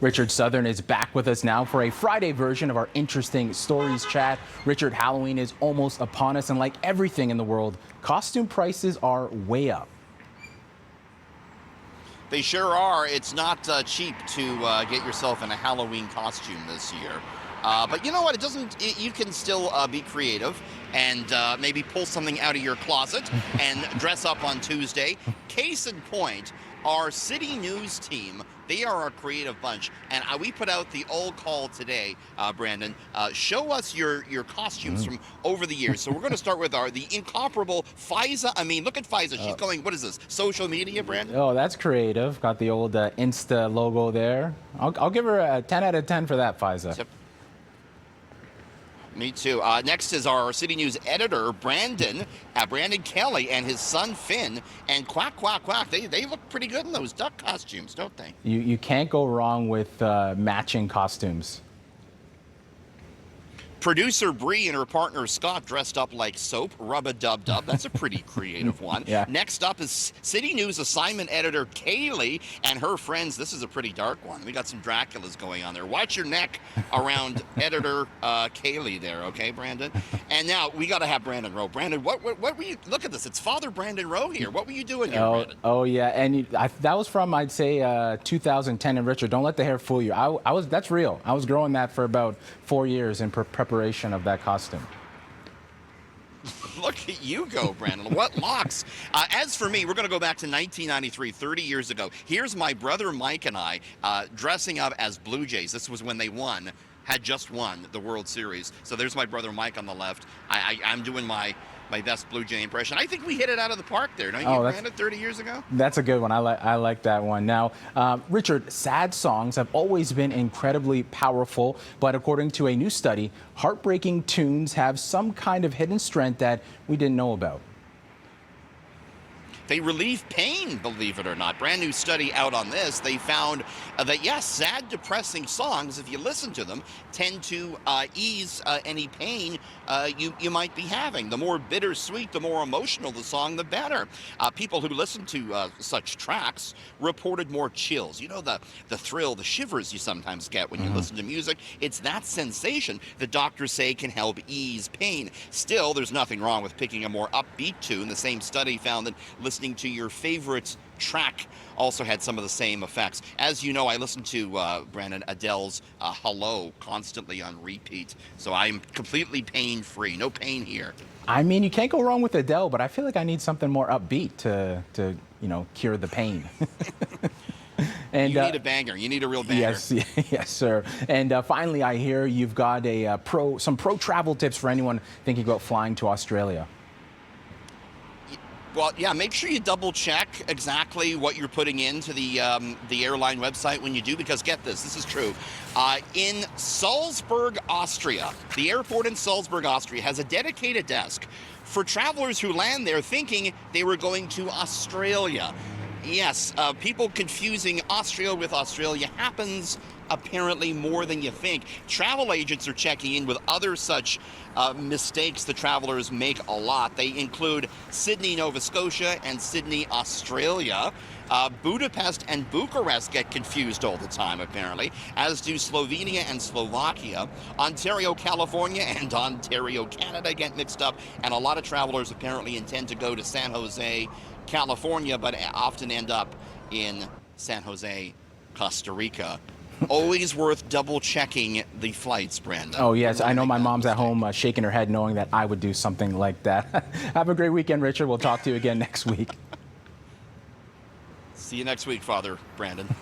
Richard Southern is back with us now for a Friday version of our Interesting Stories chat. Richard, Halloween is almost upon us, and like everything in the world, costume prices are way up. They sure are. It's not cheap to get yourself in a Halloween costume this year. But you know what? You can still be creative and maybe pull something out of your closet and dress up on Tuesday. Case in point, our CityNews team, they are a creative bunch. And we put out the old call today, Brandon. Show us your costumes from over the years. So we're going to start with the incomparable Fiza. I mean, look at Fiza. She's going, what is this, social media, Brandon? Oh, that's creative. Got the old Insta logo there. I'll give her a 10 out of 10 for that, Fiza. Yep. Me too. Next is our CityNews editor, Brandon Kelly, and his son, Finn. And quack, quack, quack. They look pretty good in those duck costumes, don't they? You can't go wrong with matching costumes. Producer Bree and her partner Scott dressed up like soap, rub-a-dub-dub. That's a pretty creative one. Yeah. Next up is CityNews assignment editor Kaylee and her friends. This is a pretty dark one. We got some Draculas going on there. Watch your neck around editor Kaylee there, okay, Brandon? And now we got to have Brandon Rowe. Brandon, what were you? Look at this. It's Father Brandon Rowe here. What were you doing here, Brandon? Oh yeah, and that was from, I'd say, 2010. And Richard, don't let the hair fool you. That's real. I was growing that for about 4 years in preparation of that costume. Look at you go, Brandon. What locks? As for me, we're going to go back to 1993, 30 years ago. Here's my brother Mike and I dressing up as Blue Jays. This was when they had just won the World Series. So there's my brother Mike on the left. I'm doing my best Blue Jay impression. I think we hit it out of the park there, don't you, Brandon, 30 years ago? That's a good one. I like that one. Now, Richard, sad songs have always been incredibly powerful, but according to a new study, heartbreaking tunes have some kind of hidden strength that we didn't know about. They relieve pain, believe it or not. Brand new study out on this. They found that, yes, sad, depressing songs, if you listen to them, tend to ease any pain you might be having. The more bittersweet, the more emotional the song, the better. People who listen to such tracks reported more chills. You know, the thrill, the shivers you sometimes get when you listen to music. It's that sensation that doctors say can help ease pain. Still, there's nothing wrong with picking a more upbeat tune. The same study found that listening to your favorite track also had some of the same effects. As you know, I listen to Brandon, Adele's Hello constantly on repeat, so I'm completely pain-free. No pain here. I mean, you can't go wrong with Adele, but I feel like I need something more upbeat to cure the pain. And you need a banger. You need a real banger. Yes, sir. And finally, I hear you've got some pro travel tips for anyone thinking about flying to Australia. Well, yeah, make sure you double check exactly what you're putting into the airline website when you do, because get this is true. In Salzburg, Austria, the airport in Salzburg, Austria has a dedicated desk for travelers who land there thinking they were going to Australia. Yes, people confusing Austria with Australia happens apparently more than you think. Travel agents are checking in with other such mistakes the travelers make a lot. They include Sydney, Nova Scotia, and Sydney, Australia. Budapest and Bucharest get confused all the time, apparently, as do Slovenia and Slovakia. Ontario, California, and Ontario, Canada get mixed up, and a lot of travelers apparently intend to go to San Jose, California, but often end up in San Jose, Costa Rica. Always worth double checking the flights, Brandon. Oh, yes. I know my mom's at home shaking her head knowing that I would do something like that. Have a great weekend, Richard. We'll talk to you again next week. See you next week, Father Brandon.